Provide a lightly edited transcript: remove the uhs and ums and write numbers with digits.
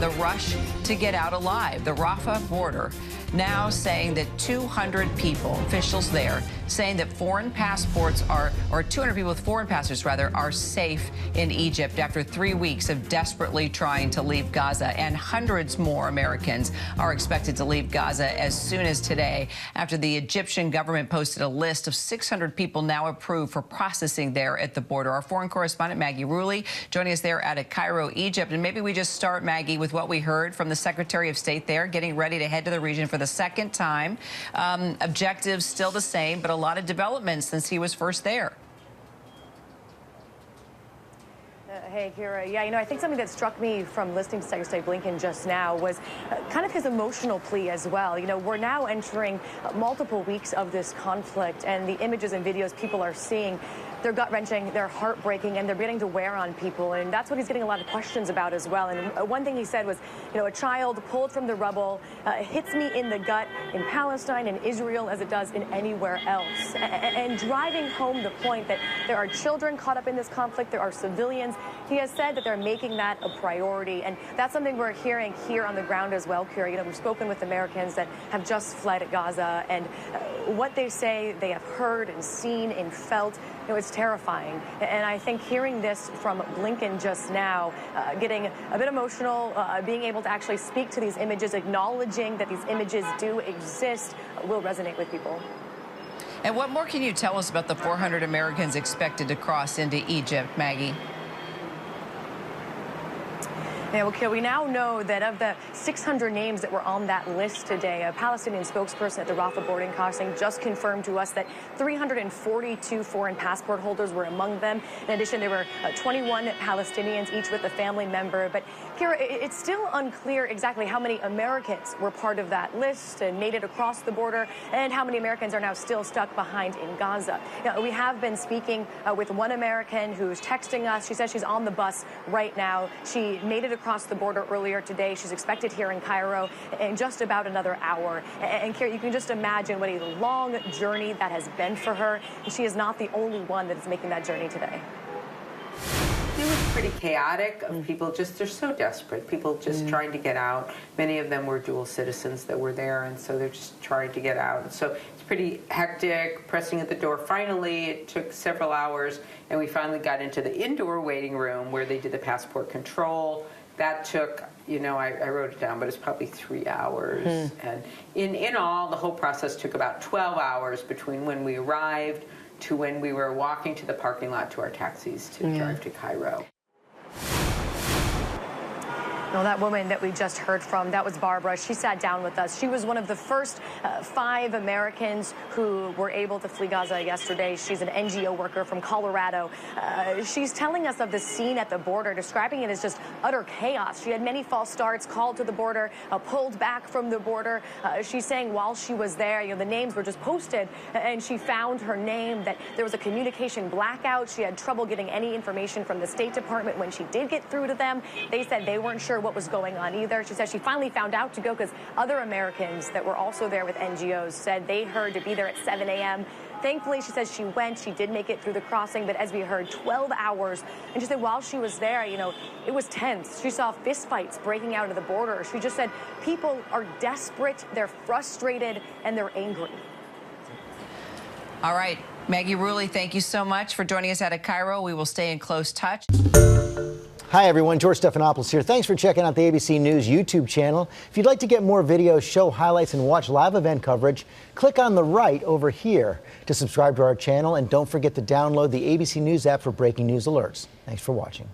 The rush to get out alive. The Rafah border now saying that 200 people, officials there, saying that foreign passports are, or 200 people with foreign passports rather, are safe in Egypt after 3 weeks of desperately trying to leave Gaza. And hundreds more Americans are expected to leave Gaza as soon as today after the Egyptian government posted a list of 600 people now approved for processing there at the border. Our foreign correspondent Maggie Rulli joining us there out of Cairo, Egypt. And maybe we just start, Maggie, with what we heard from the Secretary of State there, getting ready to head to the region for the second time. Objectives still the same, but a lot of developments since he was first there. Hey, Kira. Yeah, I think something that struck me from listening to Secretary Blinken just now was kind of his emotional plea as well. We're now entering multiple weeks of this conflict, and the images and videos people are seeing, they're gut-wrenching, they're heartbreaking, and they're beginning to wear on people. And that's what he's getting a lot of questions about as well. And one thing he said was, a child pulled from the rubble hits me in the gut in Palestine and Israel as it does in anywhere else. And driving home the point that there are children caught up in this conflict, there are civilians. He has said that they're making that a priority. And that's something we're hearing here on the ground as well, Kira. We've spoken with Americans that have just fled Gaza, and what they say they have heard and seen and felt, it's terrifying. And I think hearing this from Blinken just now, getting a bit emotional, being able to actually speak to these images, acknowledging that these images do exist, will resonate with people. And what more can you tell us about the 400 Americans expected to cross into Egypt, Maggie? Yeah, well, we now know that of the 600 names that were on that list today, a Palestinian spokesperson at the Rafah boarding crossing just confirmed to us that 342 foreign passport holders were among them. In addition, there were 21 Palestinians, each with a family member. But, Kira, it's still unclear exactly how many Americans were part of that list and made it across the border, and how many Americans are now still stuck behind in Gaza. We have been speaking with one American who's texting us. She says she's on the bus right now. She made it across the border earlier today. She's expected here in Cairo in just about another hour. And Kira, you can just imagine what a long journey that has been for her. And she is not the only one that is making that journey today. It was pretty chaotic. People they're so desperate. People just trying to get out. Many of them were dual citizens that were there, and so they're just trying to get out. And so it's pretty hectic, pressing at the door. Finally, it took several hours, and we finally got into the indoor waiting room where they did the passport control. That took, I wrote it down, but it's probably 3 hours. And in all, the whole process took about 12 hours between when we arrived to when we were walking to the parking lot to our taxis to drive to Cairo. No, that woman that we just heard from, that was Barbara. She sat down with us. She was one of the first 5 Americans who were able to flee Gaza yesterday. She's an NGO worker from Colorado. She's telling us of the scene at the border, describing it as just utter chaos. She had many false starts, called to the border, pulled back from the border. She's saying while she was there, the names were just posted, and she found her name, that there was a communication blackout. She had trouble getting any information from the State Department when she did get through to them. They said they weren't sure what was going on either. She said she finally found out to go because other Americans that were also there with NGOs said they heard to be there at 7 a.m. Thankfully, she says she went. She did make it through the crossing, but as we heard, 12 hours. And she said while she was there, it was tense. She saw fistfights breaking out of the border. She just said people are desperate, they're frustrated, and they're angry. All right. Maggie Rulli, thank you so much for joining us out of Cairo. We will stay in close touch. Hi, everyone. George Stephanopoulos here. Thanks for checking out the ABC News YouTube channel. If you'd like to get more videos, show highlights, and watch live event coverage, click on the right over here to subscribe to our channel. And don't forget to download the ABC News app for breaking news alerts. Thanks for watching.